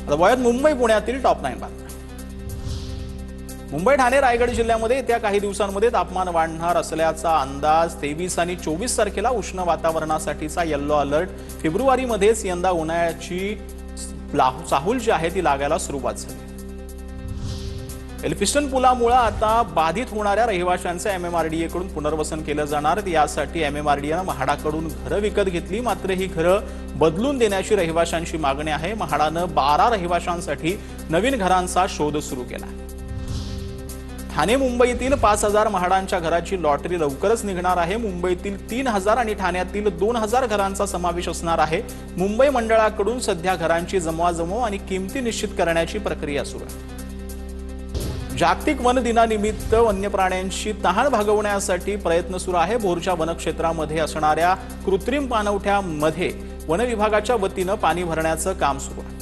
वयात मुंबई पुण्यातील टॉप 9 बातम्या। मुंबई ठाणे रायगड जिल्ह्यामध्ये येत्या काही दिवसांमध्ये तापमान वाढणार असल्याचा अंदाज। 23 आणि 24 तारखेला उष्ण वातावरणासाठीचा येलो अलर्ट। फेब्रुवारीमध्येच यंदा उन्हाळ्याची चाहूल जी आहे ती लागायला सुरुवात झाली। एल्फिस्टन पुलामुळे आता बाधित होणाऱ्या रहिवाशांचे एमएमआरडीए कडून पुनर्वसन केलं जाणार। यासाठी एमएमआरडीएने म्हाडाकडून घरं विकत घेतली, मात्र ही घरं बदलून देण्याची रहिवाशांची मागणी आहे। म्हाडानं 12 रहिवाशांसाठी नवीन घरांचा शोध सुरू केला। ठाणे मुंबईतील 5000 म्हाडांच्या घराची लॉटरी लवकरच निघणार आहे। मुंबईतील 3000 आणि ठाण्यातील 2000 घरांचा समावेश असणार आहे। मुंबई मंडळाकडून सध्या घरांची जमवाजमव आणि किमती निश्चित करण्याची प्रक्रिया सुरू आहे। जागतिक वन दिनानिमित्त वन्य प्राण्यांची तहान भागवण्यासाठी प्रयत्न सुरू आहे। भोरच्या वनक्षेत्रामध्ये असणाऱ्या कृत्रिम पाणवठ्यामध्ये वन विभागाच्या वतीनं पाणी भरण्याचं काम सुरू आहे।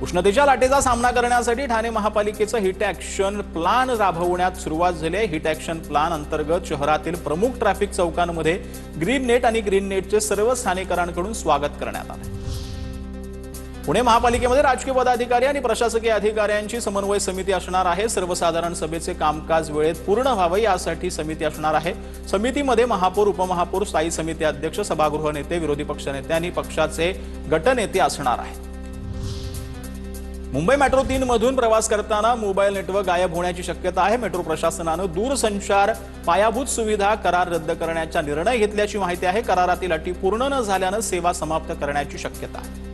उष्णतेच्या लाटेचा सामना करण्यासाठी ठाणे महापालिकेचं हिट ॲक्शन प्लान राबवण्यात सुरुवात झाली आहे। हिट ॲक्शन प्लान अंतर्गत शहरातील प्रमुख ट्रॅफिक चौकांमध्ये ग्रीन नेट आणि ग्रीन नेटचे सर्व स्थानिकांकडून स्वागत करण्यात आले। पुणे महापालिकेमध्ये राजकीय पदाधिकारी आणि प्रशासकीय अधिकाऱ्यांची समन्वय समिती असणार आहे। सर्वसाधारण सभेचे कामकाज वेळेत पूर्ण व्हावं यासाठी समिती असणार आहे। समितीमध्ये महापौर, उपमहापौर, स्थायी समिती अध्यक्ष, सभागृह नेते, विरोधी पक्षनेते आणि पक्षाचे गटनेते असणार आहेत। मुंबई मेट्रो 3 मधून प्रवास करताना मोबाईल नेटवर्क गायब होण्याची शक्यता आहे। मेट्रो प्रशासनानं दूरसंचार पायाभूत सुविधा करार रद्द करण्याचा निर्णय घेतल्याची माहिती आहे। करारातील अटी पूर्ण न झाल्यानं सेवा समाप्त करण्याची शक्यता आहे।